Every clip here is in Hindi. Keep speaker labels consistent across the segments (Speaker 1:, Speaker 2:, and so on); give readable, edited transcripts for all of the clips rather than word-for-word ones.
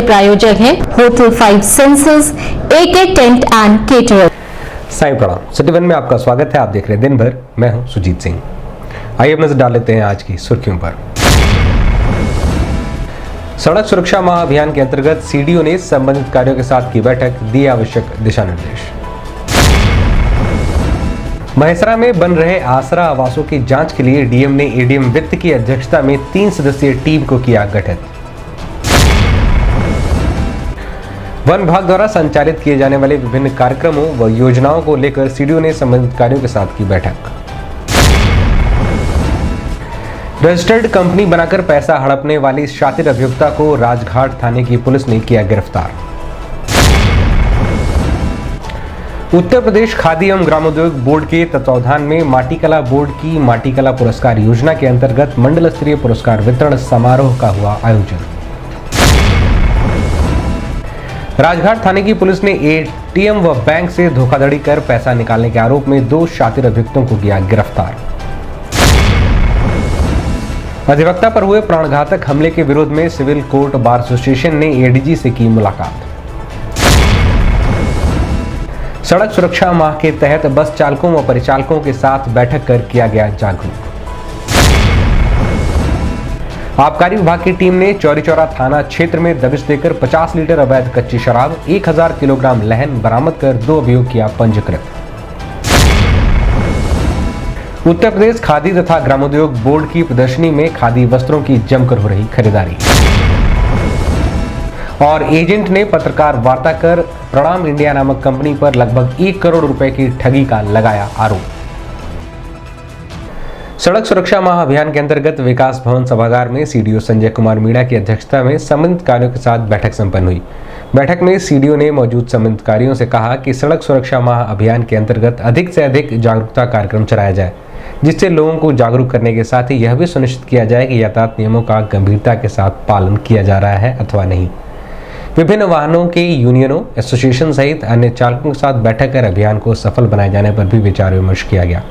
Speaker 1: प्रायोजक हैं hotel 5 senses, AK tent and caterer.
Speaker 2: Sai प्रणाम। सिटी वन में आपका स्वागत है। आप देख रहे हैं दिन भर। मैं हूं सुजीत सिंह। आइए अब नजर डाल लेते हैं आज की सुर्खियों पर। सड़क सुरक्षा माह अभियान के अंतर्गत सीडीओ ने संबंधित कार्यों के साथ की बैठक, दिए आवश्यक दिशा निर्देश। महेसरा में बन रहे आसरा आवासों की जांच के लिए डीएम ने एडीएम वित्त की अध्यक्षता में 3 सदस्यीय टीम को किया गठित। वन विभाग द्वारा संचालित किए जाने वाले विभिन्न कार्यक्रमों व योजनाओं को लेकर सीडीओ ने संबंधित कार्यों के साथ की बैठक। रजिस्टर्ड कंपनी बनाकर पैसा हड़पने वाली शातिर अभियुक्ता को राजघाट थाने की पुलिस ने किया गिरफ्तार। उत्तर प्रदेश खादी एवं ग्रामोद्योग बोर्ड के तत्वावधान में माटीकला बोर्ड की माटीकला पुरस्कार योजना के अंतर्गत मंडल स्तरीय पुरस्कार वितरण समारोह का हुआ आयोजन। राजघाट थाने की पुलिस ने एटीएम व बैंक से धोखाधड़ी कर पैसा निकालने के आरोप में 2 शातिर अभियुक्तों को किया गिरफ्तार। अधिवक्ता पर हुए प्राणघातक हमले के विरोध में सिविल कोर्ट बार एसोसिएशन ने एडीजी से की मुलाकात। सड़क सुरक्षा माह के तहत बस चालकों व परिचालकों के साथ बैठक कर किया गया जागरूक। आबकारी विभाग की टीम ने चौरी चौरा थाना क्षेत्र में दबिश देकर 50 लीटर अवैध कच्ची शराब, 1000 किलोग्राम लहन बरामद कर 2 अभियोग किया पंजीकृत। उत्तर प्रदेश खादी तथा ग्रामोद्योग बोर्ड की प्रदर्शनी में खादी वस्त्रों की जमकर हो रही खरीदारी। और एजेंट ने पत्रकार वार्ता कर प्रणाम इंडिया नामक कंपनी पर लगभग 1 करोड़ रुपए की ठगी का लगाया आरोप। सड़क सुरक्षा माह अभियान के अंतर्गत विकास भवन सभागार में सीडीओ संजय कुमार मीणा की अध्यक्षता में संबंधित कार्यों के साथ बैठक संपन्न हुई। बैठक में सीडीओ ने मौजूद संबंधित कार्यों से कहा कि सड़क सुरक्षा माह अभियान के अंतर्गत अधिक से अधिक जागरूकता कार्यक्रम चलाया जाए, जिससे लोगों को जागरूक करने के साथ ही यह भी सुनिश्चित किया जाए कि यातायात नियमों का गंभीरता के साथ पालन किया जा रहा है अथवा नहीं। विभिन्न वाहनों के यूनियनों, एसोसिएशन सहित अन्य चालकों के साथ बैठक कर अभियान को सफल बनाए जाने पर भी विचार विमर्श किया गया।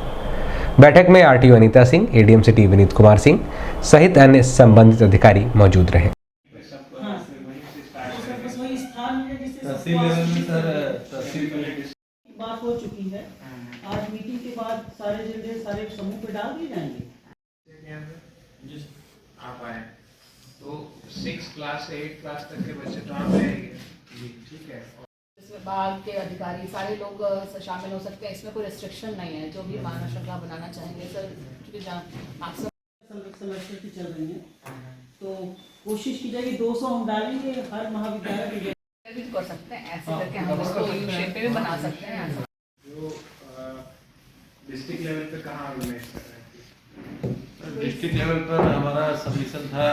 Speaker 2: बैठक में RTO Anita Singh, ADM city Vineet Kumar Singh सहित अन्य संबंधित अधिकारी मौजूद रहे।
Speaker 3: बात हो चुकी है। आज मीटिंग के बाद सारे जिले सारे समूह पे डाल दिए जाएंगे।
Speaker 4: आप आए तो 6 क्लास से 8 क्लास तक के बच्चे तो आप रहेंगे। ठीक है।
Speaker 5: इसमें विभाग के अधिकारी सारे लोग शामिल हो सकते हैं। इसमें कोई रिस्ट्रिक्शन नहीं है। जो भी मानव श्रृंखला बनाना चाहेंगे सर, क्योंकि
Speaker 3: सेमेस्टर की चल रही है तो कोशिश की जाएगी 200 हम डालेंगे हर महाविद्यालय
Speaker 5: भी कर सकते हैं। ऐसे करके हम इसको यू शेप में भी बना सकते हैं।
Speaker 4: जो डिस्ट्रिक्ट लेवल पे कहाँ ऑर्गेनाइज कर रहे हैं?
Speaker 6: डिस्ट्रिक्ट लेवल पर हमारा सबमिशन था।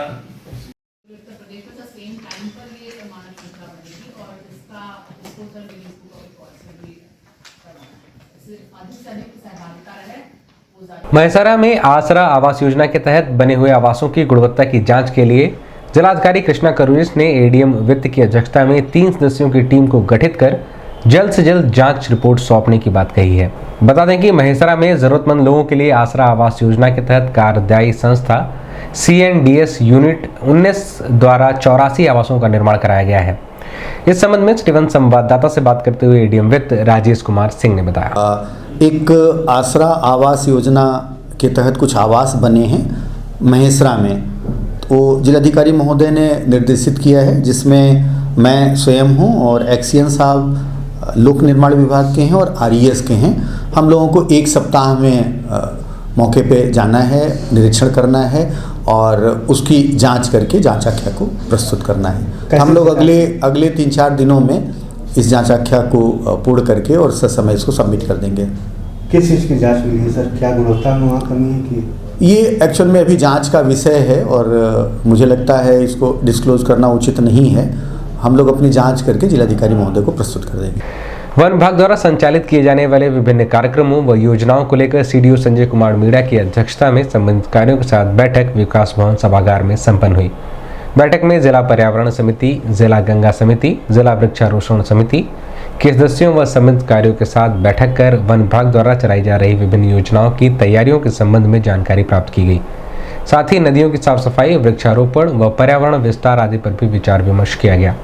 Speaker 5: उत्तर प्रदेश में सेम टाइम पर ये मानव श्रृंखला बनेगी और इसका डिस्पोजल रिलीज को भी करवाना है। अधिक से अधिक सहभागिता रहे।
Speaker 2: महेसरा में आसरा आवास योजना के तहत बने हुए आवासों की गुणवत्ता की जांच के लिए जिलाधिकारी कृष्णा करुणीस ने एडीएम वित्त की अध्यक्षता में 3 सदस्यों की टीम को गठित कर जल्द से जल्द जांच रिपोर्ट सौंपने की बात कही है। बता दें कि महेसरा में जरूरतमंद लोगों के लिए आसरा आवास योजना के तहत कार्यदायी संस्था CNDS यूनिट 19 द्वारा 84 आवासों का निर्माण कराया गया है। इस संबंध में सिटी वन संवाददाता से बात करते हुए एडीएम वित्त राजेश कुमार सिंह ने बताया।
Speaker 7: एक आसरा आवास योजना के तहत कुछ आवास बने हैं महेसरा में, तो जिलाधिकारी महोदय ने निर्देशित किया है, जिसमें मैं स्वयं हूं और एक्सीएन साहब लोक निर्माण विभाग के हैं और RES के हैं। हम लोगों को 1 सप्ताह में मौके पे जाना है, निरीक्षण करना है और उसकी जांच करके जांच आख्या को प्रस्तुत करना है। हम लोग अगले 3-4 दिनों में इस जांच आख्या को पूर्ण करके और समय इसको सबमिट कर देंगे।
Speaker 8: किस चीज़ की जांच हुई है सर? क्या गुणवत्ता में वहाँ कमी है कि?
Speaker 7: ये एक्चुअल में अभी जांच का विषय है और मुझे लगता है इसको डिस्क्लोज करना उचित नहीं है। हम लोग अपनी जांच करके जिलाधिकारी महोदय को प्रस्तुत कर देंगे।
Speaker 2: वन विभाग द्वारा संचालित किए जाने वाले विभिन्न कार्यक्रमों व योजनाओं को लेकर सीडीओ संजय कुमार मीणा की अध्यक्षता में संबंधित कार्यों के साथ बैठक विकास भवन सभागार में संपन्न हुई। बैठक में जिला पर्यावरण समिति, जिला गंगा समिति, जिला वृक्षारोपण समिति के सदस्यों व संबंधित कार्यों के साथ बैठक कर वन विभाग द्वारा चलाई जा रही विभिन्न योजनाओं की तैयारियों के संबंध में जानकारी प्राप्त की गई। साथ ही नदियों की साफ सफाई, वृक्षारोपण व पर्यावरण विस्तार आदि पर भी विचार विमर्श किया गया।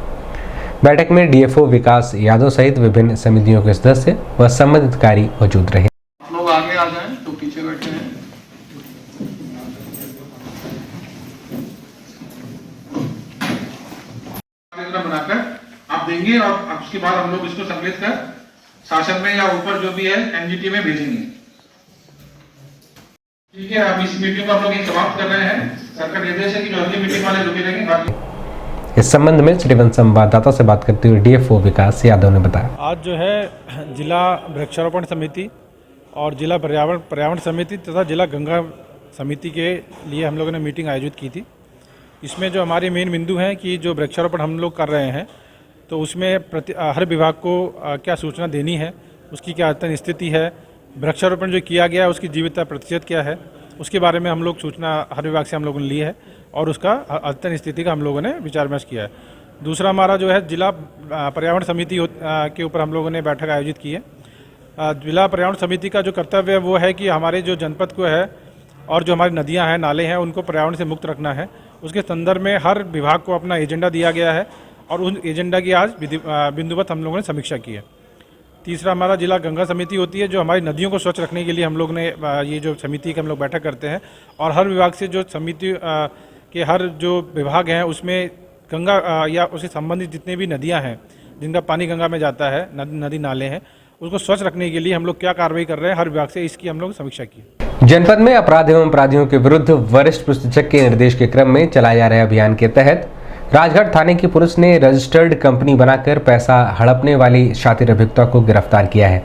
Speaker 2: बैठक में डीएफओ विकास यादव सहित विभिन्न समितियों के सदस्य व संबंधित अधिकारी मौजूद रहे।
Speaker 6: आप लोग आगे आ जाएं तो पीछे बैठे हैं। बनाकर आप देंगे और अब उसके बाद हम लोग इसको संकलित कर शासन में या ऊपर जो भी है एनजीटी में भेजेंगे। ठीक है, अब इस मीटिंग को हम लोग समाप्त कर रहे हैं। सर का निर्देश है कि जो अगली मीटिंग वाले रुके रहेंगे।
Speaker 2: इस संबंध में सिटीवन संवाददाता से बात करते हुए डीएफओ विकास यादव ने बताया,
Speaker 9: आज जो है जिला वृक्षारोपण समिति और जिला पर्यावरण समिति तथा जिला गंगा समिति के लिए हम लोगों ने मीटिंग आयोजित की थी। इसमें जो हमारे मेन बिंदु हैं कि जो वृक्षारोपण हम लोग कर रहे हैं तो उसमें हर विभाग को क्या सूचना देनी है, उसकी क्या अद्यतन स्थिति है, वृक्षारोपण जो किया गया है उसकी जीवितता प्रतिशत क्या है, उसके बारे में हम लोग सूचना हर विभाग से हम लोगों ने ली है और उसका अद्यतन स्थिति का हम लोगों ने विचार विमर्श किया है। दूसरा हमारा जो है जिला पर्यावरण समिति के ऊपर हम लोगों ने बैठक आयोजित की है। जिला पर्यावरण समिति का जो कर्तव्य है वो है कि हमारे जो जनपद को है और जो हमारी नदियां हैं, नाले हैं, उनको पर्यावरण से मुक्त रखना है। उसके संदर्भ में हर विभाग को अपना एजेंडा दिया गया है और उन एजेंडा की आज बिंदुवत हम लोगों ने समीक्षा की है। तीसरा हमारा जिला गंगा समिति होती है जो हमारी नदियों को स्वच्छ रखने के लिए हम लोग ने ये जो समिति की हम लोग बैठक करते हैं और हर विभाग से जो समिति के हर जो विभाग हैं उसमें गंगा या उससे संबंधित जितने भी नदियां हैं जिनका पानी गंगा में जाता है, नदी नाले हैं, उसको स्वच्छ रखने के लिए हम लोग क्या कार्रवाई कर रहे हैं हर विभाग से, इसकी हम लोग समीक्षा की।
Speaker 2: जनपद में अपराध एवं अपराधियों के विरुद्ध वरिष्ठ पुलिस अधीक्षक के निर्देश के क्रम में चलाए जा रहे अभियान के तहत राजघाट थाने की पुलिस ने रजिस्टर्ड कंपनी बनाकर पैसा हड़पने वाली शातिर अभियुक्ता को गिरफ्तार किया है।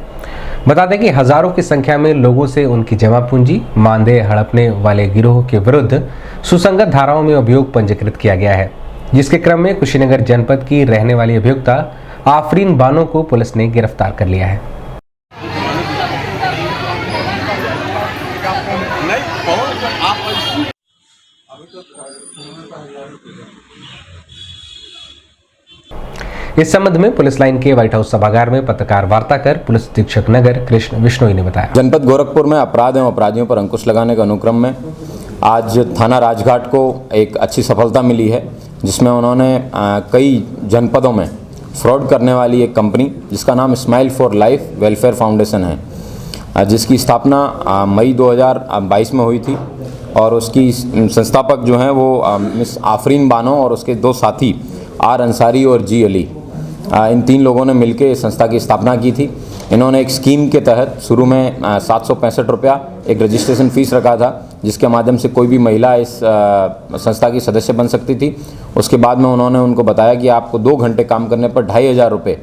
Speaker 2: बता दें कि हजारों की संख्या में लोगों से उनकी जमा पूंजी मानदेय हड़पने वाले गिरोह के विरुद्ध सुसंगत धाराओं में अभियोग पंजीकृत किया गया है, जिसके क्रम में कुशीनगर जनपद की रहने वाली अभियुक्ता आफरीन बानो को पुलिस ने गिरफ्तार कर लिया है। इस संबंध में पुलिस लाइन के व्हाइट हाउस सभागार में पत्रकार वार्ता कर पुलिस अधीक्षक नगर कृष्ण विश्नोई ने बताया,
Speaker 10: जनपद गोरखपुर में अपराध एवं अपराधियों पर अंकुश लगाने के अनुक्रम में आज थाना राजघाट को एक अच्छी सफलता मिली है, जिसमें उन्होंने कई जनपदों में फ्रॉड करने वाली एक कंपनी जिसका नाम smile for life welfare foundation है, जिसकी स्थापना मई 2022 में हुई थी और उसकी संस्थापक जो हैं वो मिस आफरीन बानो और उसके दो साथी आर अंसारी और जी अली, इन 3 लोगों ने मिलकर इस संस्था की स्थापना की थी। इन्होंने एक स्कीम के तहत शुरू में 765 रुपया एक रजिस्ट्रेशन फ़ीस रखा था, जिसके माध्यम से कोई भी महिला इस संस्था की सदस्य बन सकती थी। उसके बाद में उन्होंने उनको बताया कि आपको 2 घंटे काम करने पर 2500 रुपये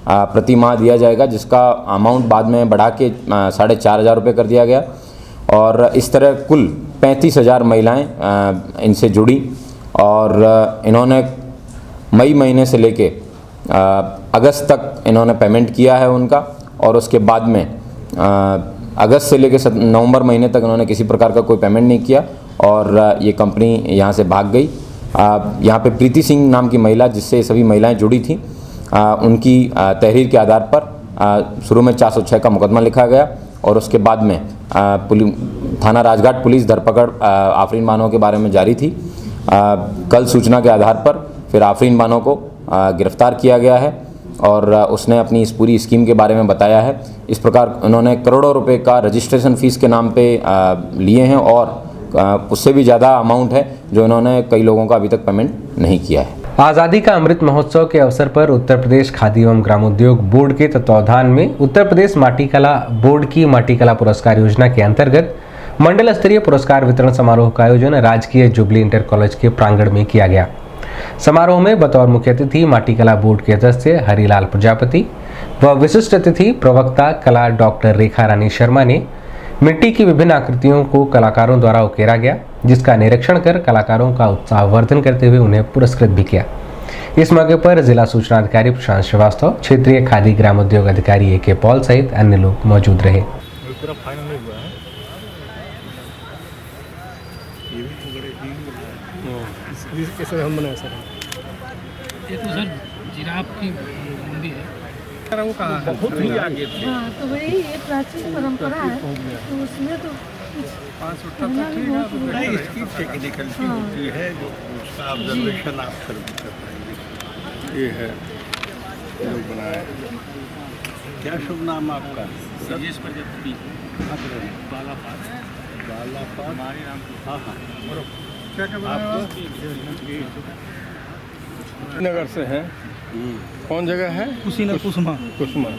Speaker 10: प्रति माह दिया जाएगा, जिसका अमाउंट बाद में बढ़ा के 4500 रुपये कर दिया गया और इस तरह कुल 35,000 महिलाएँ इनसे जुड़ी और इन्होंने मई महीने से लेके अगस्त तक इन्होंने पेमेंट किया है उनका और उसके बाद में अगस्त से लेके नवंबर महीने तक इन्होंने किसी प्रकार का कोई पेमेंट नहीं किया और ये कंपनी यहाँ से भाग गई। यहाँ पे प्रीति सिंह नाम की महिला जिससे सभी महिलाएं जुड़ी थी, उनकी तहरीर के आधार पर शुरू में 406 का मुकदमा लिखा गया और उसके बाद में थाना राजघाट पुलिस धरपकड़ आफरीन बानो के बारे में जारी थी। कल सूचना के आधार पर फिर आफरीन बानो को गिरफ्तार किया गया है और उसने अपनी इस पूरी स्कीम के बारे में बताया है। इस प्रकार उन्होंने करोड़ों रुपए का रजिस्ट्रेशन फ़ीस के नाम पे लिए हैं और उससे भी ज़्यादा अमाउंट है जो इन्होंने कई लोगों का अभी तक पेमेंट नहीं किया है।
Speaker 2: आज़ादी का अमृत महोत्सव के अवसर पर उत्तर प्रदेश खादी एवं ग्रामोद्योग बोर्ड के तत्वावधान में उत्तर प्रदेश माटीकला बोर्ड की माटीकला पुरस्कार योजना के अंतर्गत मंडल स्तरीय पुरस्कार वितरण समारोह का आयोजन राजकीय जुबली इंटर कॉलेज के प्रांगण में किया गया। समारोह में बतौर मुख्य अतिथि माटीकला बोर्ड के सदस्य हरिलाल प्रजापति व विशिष्ट अतिथि प्रवक्ता कला डॉक्टर रेखा रानी शर्मा ने मिट्टी की विभिन्न आकृतियों को कलाकारों द्वारा उकेरा गया, जिसका निरीक्षण कर कलाकारों का उत्साहवर्धन करते हुए उन्हें पुरस्कृत भी किया। इस मौके पर जिला सूचना अधिकारी प्रशांत श्रीवास्तव, क्षेत्रीय खादी ग्रामोद्योग अधिकारी AK पॉल सहित अन्य लोग मौजूद रहे।
Speaker 4: ये तो सर जिराफ की मुंडी है।
Speaker 11: बहुत ही आगे थे। हाँ, तो वही एक प्राचीन परंपरा है, तो उसमें तो
Speaker 6: इसकी टेक्निकलिटी होती है जो उसका ऑब्जर्वेशन आप कर पाएंगे। ये है
Speaker 8: क्या शुभ नाम आपका?
Speaker 3: राजेश प्रजापति बालापात
Speaker 8: हाँ हाँ आपको नगर से हैं। कौन जगह है?
Speaker 3: कुशीनगर कुसुमा
Speaker 8: कुसुमा।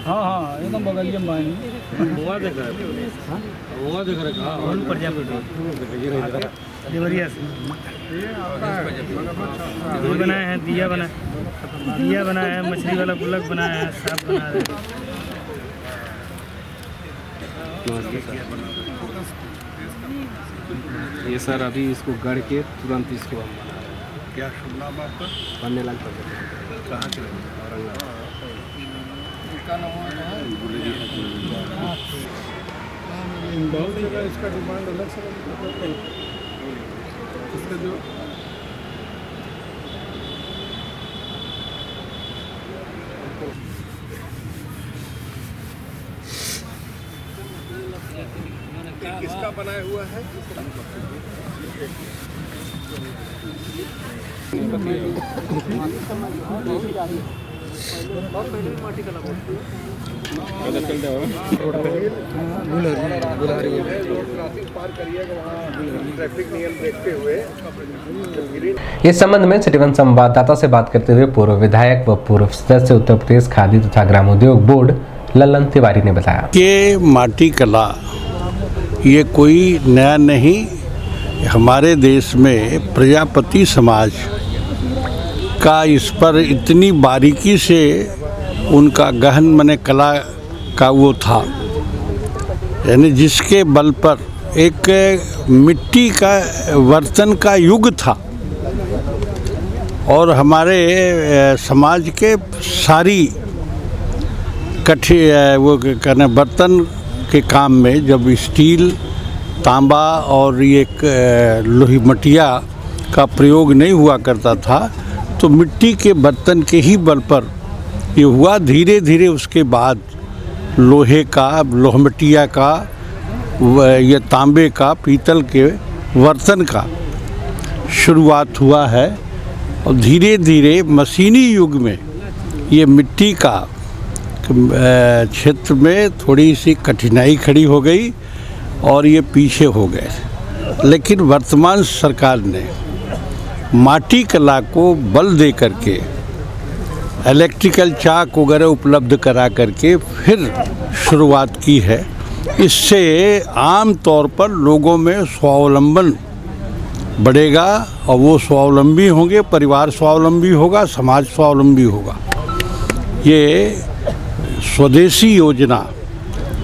Speaker 3: हाँ हाँ एकदम बगलिया में आएंगे प्रजापति देवरिया से बनाए हैं, दिया बनाया है, मछली वाला गुल्लक बनाया है, सांप बनाया है।
Speaker 8: ये सर अभी इसको गढ़ के तुरंत इसको हम बना रहे हैं। क्या शुभ नाम आपका? पन्ने लाल प्रजापति। कहाँ के रहने? औरंगाबाद। बहुत जगह इसका डिमांड अलग से इसका जो किसका बनाया हुआ है?
Speaker 2: इस संबंध में सिटी वन संवाददाता से बात करते हुए पूर्व विधायक व पूर्व सदस्य उत्तर प्रदेश खादी तथा ग्रामोद्योग बोर्ड ललन तिवारी ने बताया
Speaker 12: कि माटी कला ये कोई नया नहीं, हमारे देश में प्रजापति समाज का इस पर इतनी बारीकी से उनका गहन माने कला का वो था, यानी जिसके बल पर एक मिट्टी का बर्तन का युग था और हमारे समाज के सारी वो कहना बर्तन के काम में जब स्टील, तांबा और ये लोही मटिया का प्रयोग नहीं हुआ करता था तो मिट्टी के बर्तन के ही बल पर ये हुआ। धीरे धीरे उसके बाद लोहे का, लोहमटिया का, ये तांबे का, पीतल के बर्तन का शुरुआत हुआ है और धीरे धीरे मशीनी युग में ये मिट्टी का क्षेत्र में थोड़ी सी कठिनाई खड़ी हो गई और ये पीछे हो गए। लेकिन वर्तमान सरकार ने माटी कला को बल दे करके इलेक्ट्रिकल चाक वगैरह उपलब्ध करा करके फिर शुरुआत की है। इससे आम तौर पर लोगों में स्वावलंबन बढ़ेगा और वो स्वावलंबी होंगे, परिवार स्वावलंबी होगा, समाज स्वावलंबी होगा। ये स्वदेशी योजना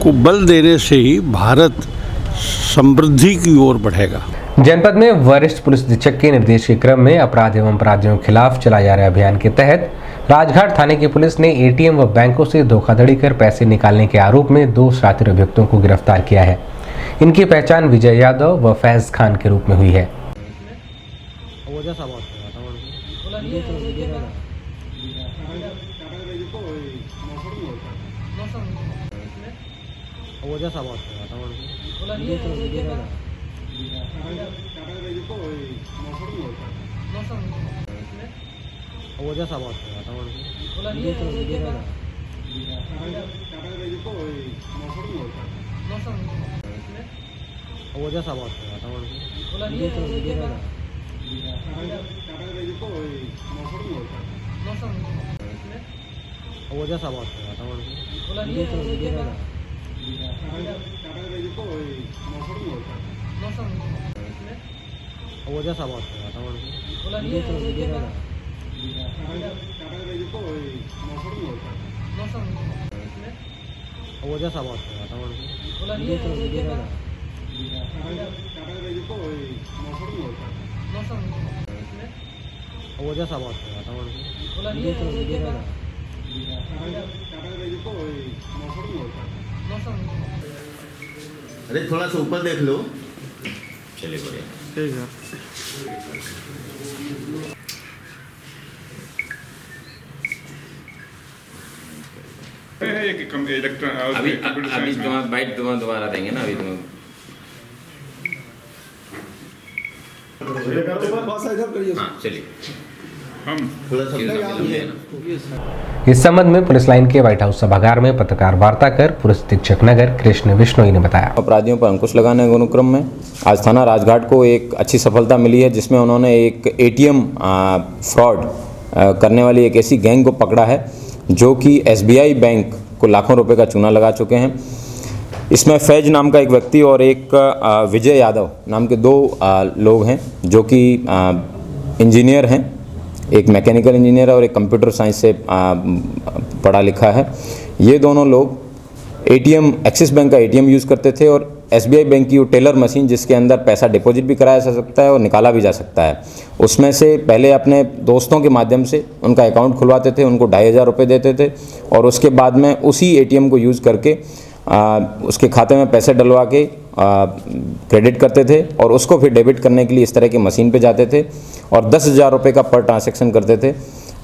Speaker 12: को बल देने से ही भारत समृद्धि की ओर बढ़ेगा।
Speaker 2: जनपद में वरिष्ठ पुलिस अधीक्षक के निर्देश के क्रम में अपराध एवं अपराधियों के खिलाफ चलाए जा रहे अभियान के तहत राजघाट थाने की पुलिस ने एटीएम व बैंकों से धोखाधड़ी कर पैसे निकालने के आरोप में 2 शातिर अभियुक्तों को गिरफ्तार किया है। इनकी पहचान विजय यादव व फैज खान के रूप में हुई है।
Speaker 7: अरे थोड़ा सा ऊपर देख लो।
Speaker 8: चलिए बढ़िया।
Speaker 7: ठीक है।
Speaker 10: अभी तुम्हारा बाइट दोबारा देंगे ना अभी तुम। हाँ चलिए।
Speaker 2: इस संबंध में पुलिस लाइन के व्हाइट हाउस सभागार में पत्रकार वार्ता कर पुलिस अधीक्षक नगर कृष्ण विश्नोई ने बताया,
Speaker 10: अपराधियों पर अंकुश लगाने के अनुक्रम में आज थाना राजघाट को एक अच्छी सफलता मिली है, जिसमें उन्होंने एक एटीएम फ्रॉड करने वाली एक ऐसी गैंग को पकड़ा है जो कि एसबीआई बैंक को लाखों रुपए का चूना लगा चुके हैं। इसमें फैज नाम का एक व्यक्ति और एक विजय यादव नाम के दो लोग हैं जो कि इंजीनियर हैं, एक मैकेनिकल इंजीनियर है और एक कंप्यूटर साइंस से पढ़ा लिखा है। ये दोनों लोग एटीएम एक्सिस बैंक का एटीएम यूज़ करते थे और एसबीआई बैंक की वो टेलर मशीन जिसके अंदर पैसा डिपॉजिट भी कराया जा सकता है और निकाला भी जा सकता है, उसमें से पहले अपने दोस्तों के माध्यम से उनका अकाउंट खुलवाते थे, उनको 2500 रुपये देते थे और उसके बाद में उसी एटीएम को यूज़ करके उसके खाते में पैसे डलवा के क्रेडिट करते थे और उसको फिर डेबिट करने के लिए इस तरह की मशीन पे जाते थे और 10,000 रुपये का पर ट्रांसैक्शन करते थे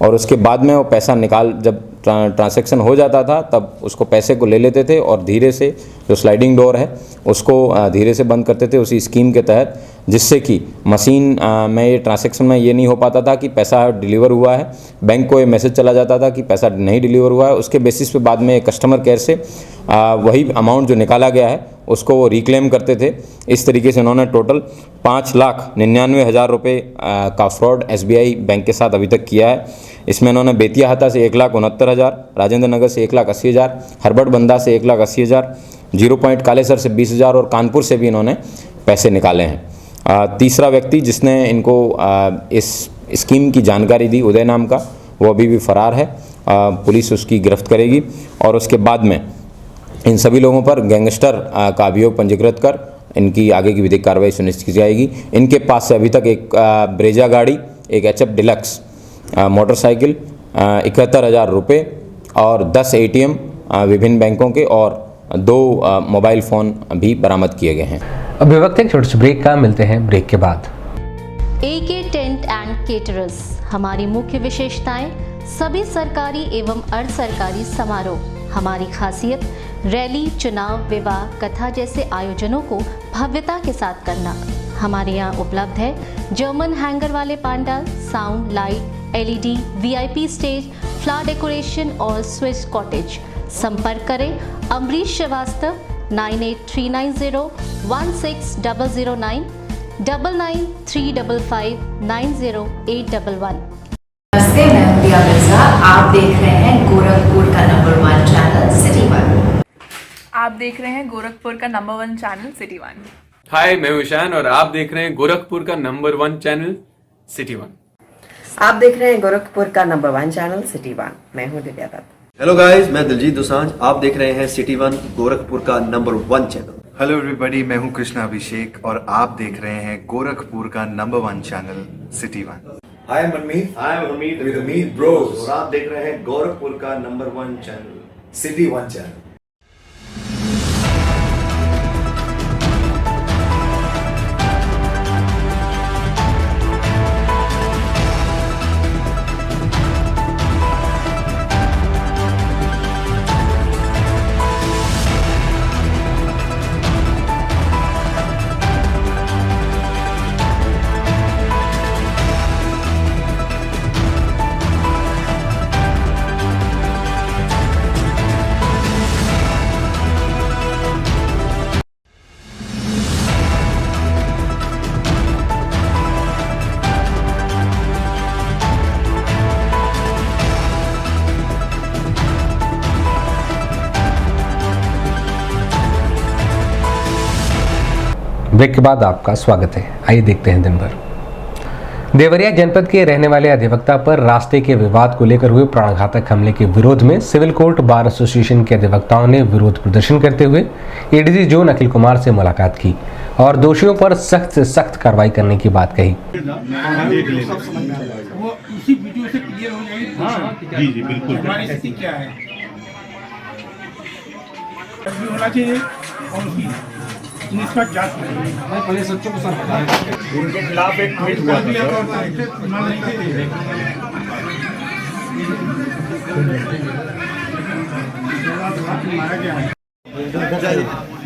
Speaker 10: और उसके बाद में वो पैसा जब ट्रांसैक्शन हो जाता था तब उसको पैसे को ले लेते थे और धीरे से जो स्लाइडिंग डोर है उसको धीरे से बंद करते थे उसी स्कीम के तहत, जिससे कि मशीन में ये ट्रांसैक्शन में ये नहीं हो पाता था कि पैसा डिलीवर हुआ है, बैंक को ये मैसेज चला जाता था कि पैसा नहीं डिलीवर हुआ है। उसके बेसिस पे बाद में कस्टमर केयर से वही अमाउंट जो निकाला गया है उसको वो रिक्लेम करते थे। इस तरीके से उन्होंने टोटल 5,99,000 रुपये का फ्रॉड एसबीआई बैंक के साथ अभी तक किया है। इसमें इन्होंने बेतिया हाता से 1,69,000, राजेंद्र नगर से 1,80,000, हरबट बंदा से 1,80,000, 0 पॉइंट कालेसर से 20,000 और कानपुर से भी इन्होंने पैसे निकाले हैं। तीसरा व्यक्ति जिसने इनको इस स्कीम की जानकारी दी, उदय नाम का, वो अभी भी फरार है। पुलिस उसकी गिरफ्त करेगी और उसके बाद में इन सभी लोगों पर गैंगस्टर का अभियोग पंजीकृत कर इनकी आगे की विधिक कार्रवाई सुनिश्चित की जाएगी। इनके पास से अभी तक एक ब्रेजा गाड़ी, एक एचएफ डिलक्स मोटरसाइकिल, 71,000 रुपये और 10 एटीएम विभिन्न बैंकों के और 2 मोबाइल फ़ोन भी बरामद किए गए हैं।
Speaker 2: अभी वक्त एक छोटे से ब्रेक का, मिलते हैं ब्रेक के बाद।
Speaker 1: AK टेंट एंड केटरर्स, हमारी मुख्य विशेषताएं सभी सरकारी एवं अर्ध सरकारी समारोह। हमारी खासियत रैली, चुनाव, विवाह, कथा जैसे आयोजनों को भव्यता के साथ करना। हमारे यहाँ उपलब्ध है जर्मन हैंगर वाले pandal, sound, light, LED, VIP stage, flower decoration और स्विस कॉटेज। संपर्क करें अमरीश श्रीवास्तव 9839016009 9935590811।
Speaker 13: नमस्ते, मैं हूं दिया मिर्जा। आप देख रहे हैं गोरखपुर का नंबर 1 चैनल सिटी 1।
Speaker 14: आप देख रहे हैं गोरखपुर का नंबर 1 चैनल सिटी 1।
Speaker 15: हाय, मैं हूं ईशान और आप देख रहे हैं गोरखपुर का नंबर 1 चैनल सिटी 1।
Speaker 13: आप देख रहे हैं गोरखपुर का नंबर 1 चैनल सिटी 1। मैं हूं दिव्या दत्त।
Speaker 16: हेलो गाइस, मैं दिलजीत दोसांझ। आप देख रहे हैं सिटी 1 गोरखपुर का नंबर 1 चैनल।
Speaker 17: हेलो एवरीबॉडी, मैं हूं कृष्णा अभिषेक और आप देख रहे हैं गोरखपुर का number 1 channel city 1।
Speaker 18: Hi Manmeet, I am Hamid with Hamid bros और आप देख रहे हैं गोरखपुर का number 1 channel city 1 channel.
Speaker 2: Break के बाद आपका स्वागत है। आइए देखते हैं दिन भर। देवरिया जनपद के रहने वाले अधिवक्ता पर रास्ते के विवाद को लेकर हुए प्राणघातक हमले के विरोध में सिविल कोर्ट बार एसोसिएशन के अधिवक्ताओं ने विरोध प्रदर्शन करते हुए एडीजी जोन अखिल कुमार से मुलाकात की और दोषियों पर सख्त से सख्त कार्रवाई करने की बात कही।
Speaker 19: जी बिल्कुल, हमारी स्थिति क्या है होना चाहिए और उसका जांच पहले सच्चों को सर उनके खिलाफ एक ट्वीट हुआ था।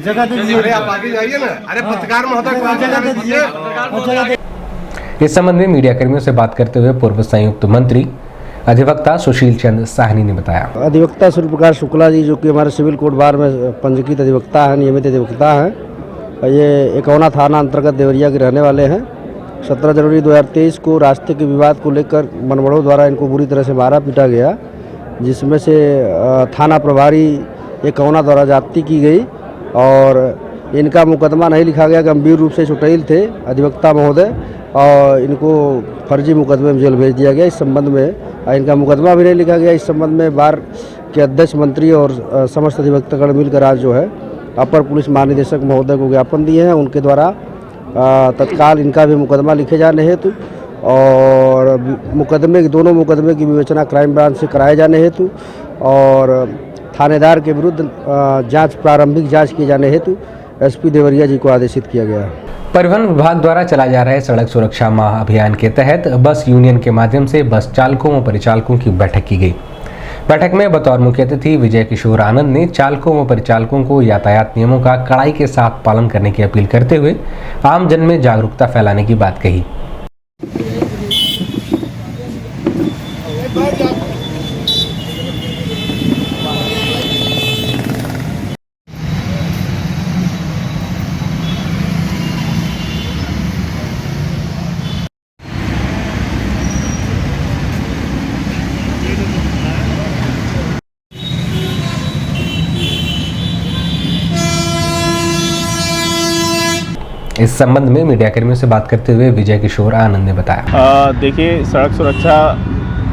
Speaker 19: जगह दीजिए, अरे आप आगे जाइए ना। अरे पत्रकार महोदय
Speaker 2: इस संबंध में मीडिया कर्मियों से बात करते हुए पूर्व संयुक्त मंत्री अधिवक्ता सुशील चंद्र साहनी ने बताया।
Speaker 20: अधिवक्ता सूर्य प्रकाश शुक्ला जी, जो कि हमारे सिविल कोर्ट बार में पंजीकृत अधिवक्ता हैं, नियमित अधिवक्ता हैं, ये एकौना थाना अंतर्गत देवरिया के रहने वाले हैं। 17 जनवरी 2023 को रास्ते के विवाद को लेकर मनवड़ों द्वारा इनको बुरी तरह से मारा पीटा गया, जिसमें से थाना प्रभारी एकौना द्वारा जाप्ती की गई और इनका मुकदमा नहीं लिखा गया। गंभीर रूप से चुटैल थे अधिवक्ता महोदय और इनको फर्जी मुकदमे में जेल भेज दिया गया। इस संबंध में इनका मुकदमा भी नहीं लिखा गया। इस संबंध में बार के अध्यक्ष मंत्री और समस्त अधिवक्तागण मिलकर आज जो है अपर पुलिस महानिदेशक महोदय को ज्ञापन दिए हैं। उनके द्वारा तत्काल इनका भी मुकदमा लिखे जाने हेतु और दोनों मुकदमे की विवेचना क्राइम ब्रांच से कराए जाने हेतु और थानेदार के विरुद्ध प्रारंभिक जांच किए जाने हेतु एसपी देवरिया जी को आदेशित किया गया है।
Speaker 2: परिवहन विभाग द्वारा चलाए जा रहे सड़क सुरक्षा माह अभियान के तहत बस यूनियन के माध्यम से बस चालकों व परिचालकों की बैठक की गई। बैठक में बतौर मुख्य अतिथि विजय किशोर आनंद ने चालकों व परिचालकों को यातायात नियमों का कड़ाई के साथ पालन करने की अपील करते हुए आम जन में जागरूकता फैलाने की बात कही। इस संबंध में मीडिया कर्मियों से बात करते हुए विजय किशोर आनंद ने बताया।
Speaker 21: देखिए, सड़क सुरक्षा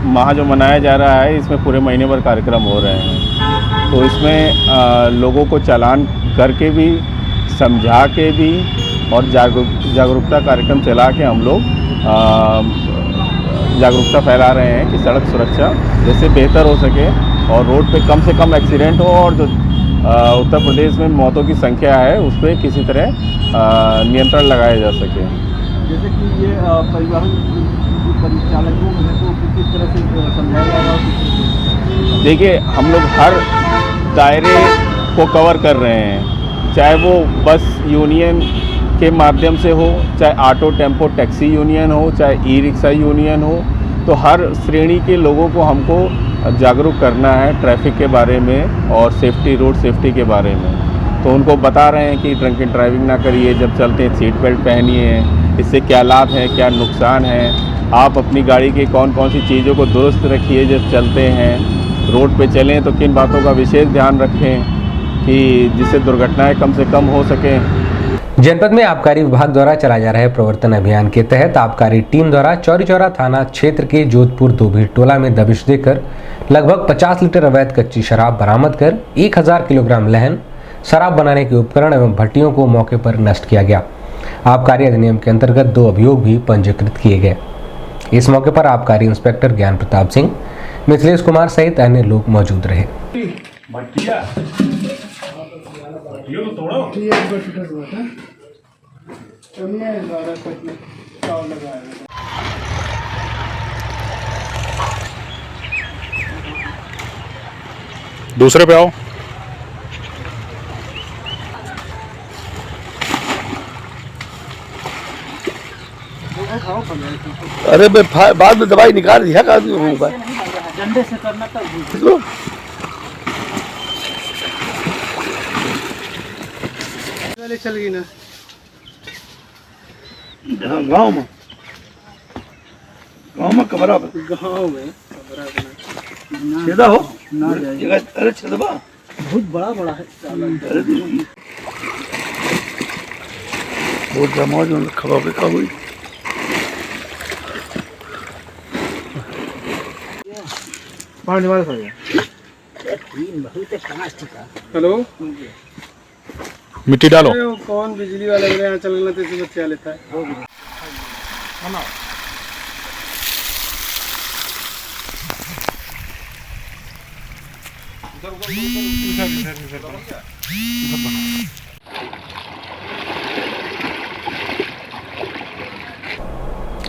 Speaker 21: माह जो मनाया जा रहा है, इसमें पूरे महीने भर कार्यक्रम हो रहे हैं। तो इसमें लोगों को चालान करके भी, समझा के भी और जागरूकता कार्यक्रम चला के हम लोग जागरूकता फैला रहे हैं कि सड़क सुरक्षा जैसे बेहतर हो सके और रोड पे कम से कम एक्सीडेंट हो और जो उत्तर प्रदेश में मौतों की संख्या है उस पर किसी तरह नियंत्रण लगाया जा सके।
Speaker 22: जैसे कि ये परिवहन परिचालकों को किस तरह से समझाया जाएगा?
Speaker 21: देखिए, हम लोग हर दायरे को कवर कर रहे हैं, चाहे वो बस यूनियन के माध्यम से हो, चाहे ऑटो टेम्पो टैक्सी यूनियन हो, चाहे ई रिक्शा यूनियन हो। तो हर श्रेणी के लोगों को हमको जागरूक करना है ट्रैफिक के बारे में और सेफ्टी, रोड सेफ्टी के बारे में। तो उनको बता रहे हैं कि ड्रंक एंड ड्राइविंग ना करिए, जब चलते हैं सीट बेल्ट पहनिए, इससे क्या लाभ है क्या नुकसान है, आप अपनी गाड़ी की कौन कौन सी चीज़ों को दुरुस्त रखिए जब चलते हैं, रोड पे चलें तो किन बातों का विशेष ध्यान रखें कि जिससे दुर्घटनाएं कम से कम हो सकें।
Speaker 2: जनपद में आबकारी विभाग द्वारा चलाए जा रहे प्रवर्तन अभियान के तहत आबकारी टीम द्वारा चौरी चौरा थाना क्षेत्र के जोधपुर धोबी टोला में दबिश देकर लगभग 50 लीटर अवैध कच्ची शराब बरामद कर 1000 किलोग्राम लहन, शराब बनाने के उपकरण एवं भट्टियों को मौके पर नष्ट किया गया। आबकारी अधिनियम के अंतर्गत 2 अभियोग भी पंजीकृत किए गए। इस मौके पर आबकारी इंस्पेक्टर ज्ञान प्रताप सिंह, मिथिलेश कुमार सहित अन्य लोग मौजूद रहे।
Speaker 23: दूसरे पे आओ।
Speaker 22: अरे बाद में दवाई निकाल दिया डंडे से करना तब चल गई ना गाँव में कमरा छेदा हो ना जाएगा। अरे छेदबा बहुत बड़ा है, बहुत जमाज में खबर पे हुई।
Speaker 23: हेलो, मिट्टी डालो।
Speaker 22: कौन बिजली वाला मेरे यहाँ चलना तो इसी बच्चा लेता है।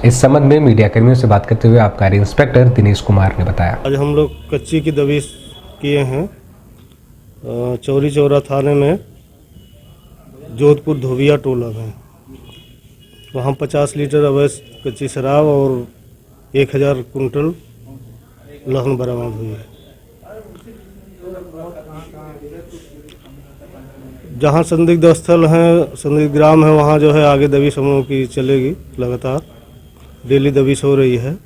Speaker 2: इस संबंध में मीडिया कर्मियों से बात करते हुए आबकारी इंस्पेक्टर दिनेश कुमार ने बताया।
Speaker 24: आज हम लोग कच्ची की दबिश किए हैं चौरी चौरा थाने में जोधपुर धोबिया टोला में। वहाँ 50 लीटर अवैध कच्ची शराब और 1000 कुंटल लहसुन बरामद हुई है। जहाँ संदिग्ध स्थल हैं, संदिग्ध ग्राम है, वहाँ जो है आगे दबिश हम लोगों की चलेगी, लगातार डेली दबिश हो रही है।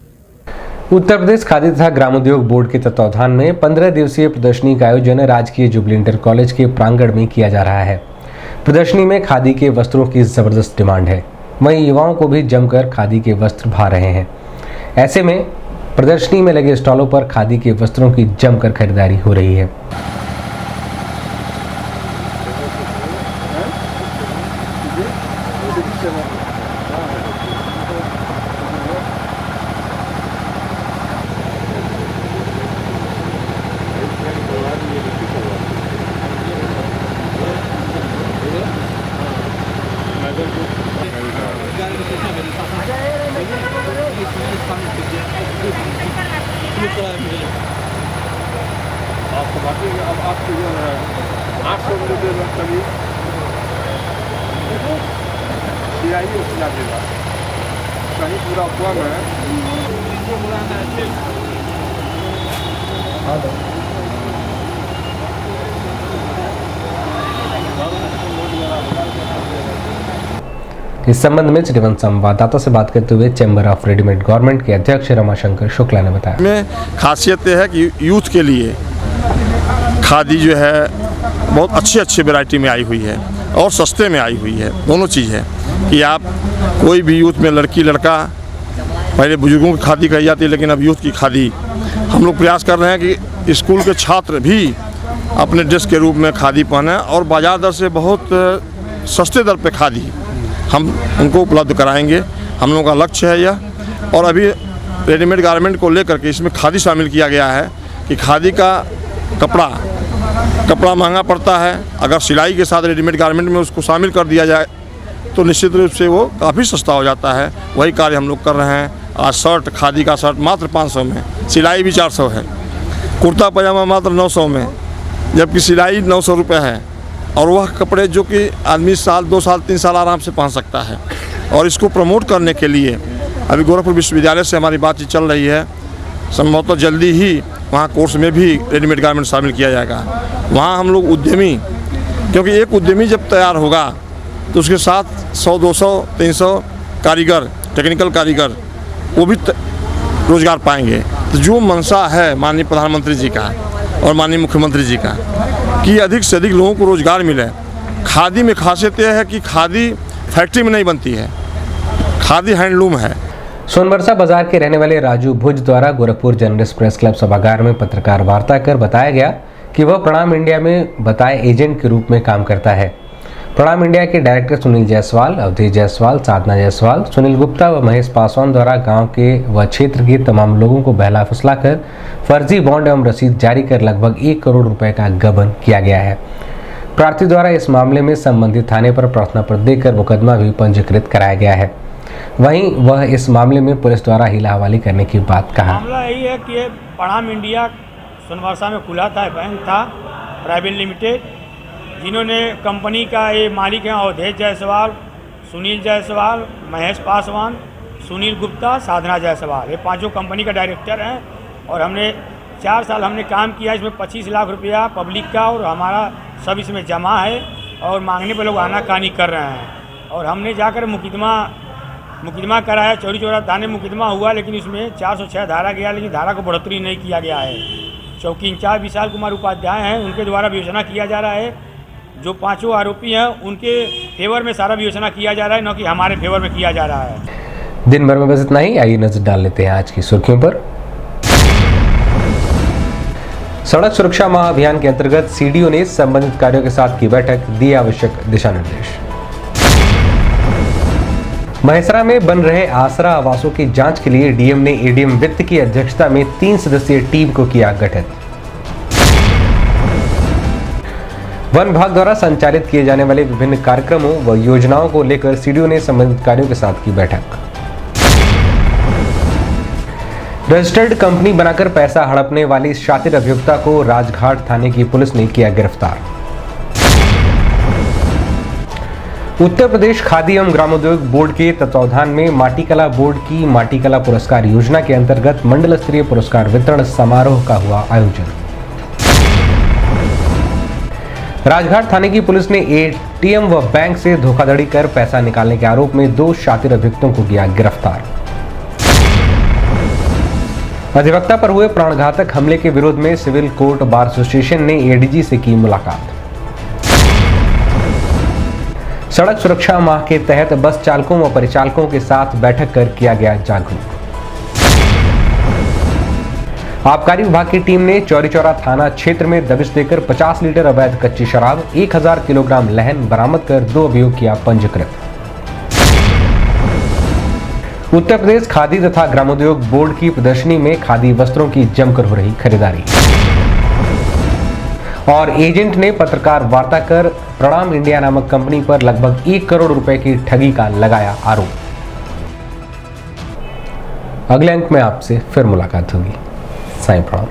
Speaker 2: उत्तर प्रदेश खादी तथा ग्रामोद्योग बोर्ड के तत्वावधान में 15 दिवसीय प्रदर्शनी का आयोजन राजकीय जुबली इंटर कॉलेज के प्रांगण में किया जा रहा है। प्रदर्शनी में खादी के वस्त्रों की जबरदस्त डिमांड है, वहीं युवाओं को भी जमकर खादी के वस्त्र भा रहे हैं। ऐसे में प्रदर्शनी में लगे स्टॉलों पर खादी के वस्त्रों की जमकर खरीदारी हो रही है।
Speaker 19: आपको बाकी अब आपको जो है 800 रुपये में कभी सिलाई उतना देगा कहीं पूरा हुआ में
Speaker 2: इस संबंध में सिटी वन संवाददाता से बात करते हुए चैम्बर ऑफ रेडीमेड गारमेंट के अध्यक्ष रमाशंकर शुक्ला ने बताया,
Speaker 4: में खासियत यह है कि यूथ के लिए खादी जो है बहुत अच्छी वैरायटी में आई हुई है और सस्ते में आई हुई है। दोनों चीज़ है कि आप कोई भी यूथ में लड़की लड़का, पहले बुजुर्गों की खादी कही जाती है लेकिन अब यूथ की खादी, हम लोग प्रयास कर रहे हैं कि स्कूल के छात्र भी अपने ड्रेस के रूप में खादी पहने और बाजार दर से बहुत सस्ते दर पे खादी हम उनको उपलब्ध कराएंगे। हम लोगों का लक्ष्य है यह। और अभी रेडीमेड गारमेंट को लेकर के इसमें खादी शामिल किया गया है कि खादी का कपड़ा महंगा पड़ता है, अगर सिलाई के साथ रेडीमेड गारमेंट में उसको शामिल कर दिया जाए तो निश्चित रूप से वो काफ़ी सस्ता हो जाता है। वही कार्य हम लोग कर रहे हैं। आज शर्ट, खादी का शर्ट मात्र 500 में, सिलाई भी 400 है। कुर्ता पजामा मात्र 900 में, जबकि सिलाई 900 रुपये है। और वह कपड़े जो कि आदमी साल 2 साल 3 साल आराम से पहन सकता है। और इसको प्रमोट करने के लिए अभी गोरखपुर विश्वविद्यालय से हमारी बातचीत चल रही है। संभवतः जल्दी ही वहाँ कोर्स में भी रेडीमेड गारमेंट शामिल किया जाएगा। वहाँ हम लोग उद्यमी, क्योंकि एक उद्यमी जब तैयार होगा तो उसके साथ 100, 200, 300 कारीगर, टेक्निकल कारीगर वो भी रोजगार पाएंगे। तो जो मंशा है माननीय प्रधानमंत्री जी का और माननीय मुख्यमंत्री जी का कि अधिक से अधिक लोगों को रोजगार मिले। खादी में खासियत यह है कि खादी फैक्ट्री में नहीं बनती है, खादी हैंडलूम है।
Speaker 2: सोनबरसा बाजार के रहने वाले राजू भुज द्वारा गोरखपुर जर्नलिस्ट प्रेस क्लब सभागार में पत्रकार वार्ता कर बताया गया कि वह प्रणाम इंडिया में बताए एजेंट के रूप में काम करता है। प्रणाम इंडिया के डायरेक्टर सुनील जायसवाल, अवधेश जायसवाल, साधना जायसवाल, सुनील गुप्ता व महेश पासवान द्वारा गांव के व क्षेत्र के तमाम लोगों को बहला फुसलाकर फर्जी बॉन्ड एवं रसीद जारी कर लगभग 1 करोड़ रुपए का गबन किया गया है। प्रार्थी द्वारा इस मामले में संबंधित थाने पर प्रार्थना पत्र देकर मुकदमा भी पंजीकृत कराया गया है। वहीं वह इस मामले में पुलिस द्वारा हिला हवाली करने की बात कहा।
Speaker 5: मामला यही है कि प्रणाम इंडिया सोनबरसा में खुला था, बैंक था प्राइवेट लिमिटेड, जिन्होंने कंपनी का ये मालिक हैं अवधेश जायसवाल, सुनील जायसवाल, महेश पासवान, सुनील गुप्ता, साधना जायसवाल, ये पांचों कंपनी का डायरेक्टर हैं। और हमने 4 साल हमने काम किया, इसमें 25 लाख रुपया पब्लिक का और हमारा सब इसमें जमा है और मांगने पर लोग आनाकानी कर रहे हैं। और हमने जाकर मुकदमा कराया, चौरी चौरा थाने मुकदमा हुआ, लेकिन इसमें 406 धारा गया, लेकिन धारा को बढ़ोतरी नहीं किया गया है। चौकी इंचार्ज विशाल कुमार उपाध्याय हैं, उनके द्वारा विवेचना किया जा रहा है। जो 5 आरोपी हैं उनके फेवर में सारा विवेचना किया जा रहा है, न कि हमारे फेवर में किया जा रहा है।
Speaker 2: दिन भर में बस इतना ही। आइए नजर डाल लेते हैं आज की सुर्खियों पर। सड़क सुरक्षा माह अभियान के अंतर्गत सीडीओ ने संबंधित कार्यों के साथ की बैठक, दिए आवश्यक दिशा निर्देश। महेसरा में बन रहे आसरा आवासों की जांच के लिए डीएम ने एडीएम वित्त की अध्यक्षता में 3 सदस्यीय टीम को किया गठित। वन विभाग द्वारा संचालित किए जाने वाले विभिन्न कार्यक्रमों व योजनाओं को लेकर सीडीओ ने संबंधित कार्यों के साथ की बैठक। रजिस्टर्ड कंपनी बनाकर पैसा हड़पने वाली शातिर अभियुक्ता को राजघाट थाने की पुलिस ने किया गिरफ्तार। उत्तर प्रदेश खादी एवं ग्रामोद्योग बोर्ड के तत्वावधान में माटीकला बोर्ड की माटीकला पुरस्कार योजना के अंतर्गत मंडल स्तरीय पुरस्कार वितरण समारोह का हुआ आयोजन। राजघाट थाने की पुलिस ने एटीएम व बैंक से धोखाधड़ी कर पैसा निकालने के आरोप में 2 शातिर अभियुक्तों को किया गिरफ्तार। अधिवक्ता पर हुए प्राणघातक हमले के विरोध में सिविल कोर्ट बार एसोसिएशन ने एडीजी से की मुलाकात। सड़क सुरक्षा माह के तहत बस चालकों व परिचालकों के साथ बैठक कर किया गया जागरूक। आबकारी विभाग की टीम ने चौरी चौरा थाना क्षेत्र में दबिश देकर 50 लीटर अवैध कच्ची शराब, 1000 किलोग्राम लहन बरामद कर 2 अभियोग किया पंजीकृत। उत्तर प्रदेश खादी तथा ग्रामोद्योग बोर्ड की प्रदर्शनी में खादी वस्त्रों की जमकर हो रही खरीदारी और एजेंट ने पत्रकार वार्ता कर प्रणाम इंडिया नामक कंपनी पर लगभग 1 करोड़ रुपए की ठगी का लगाया आरोप। अगले अंक में आपसे फिर मुलाकात होगी। साईं प्रणाम।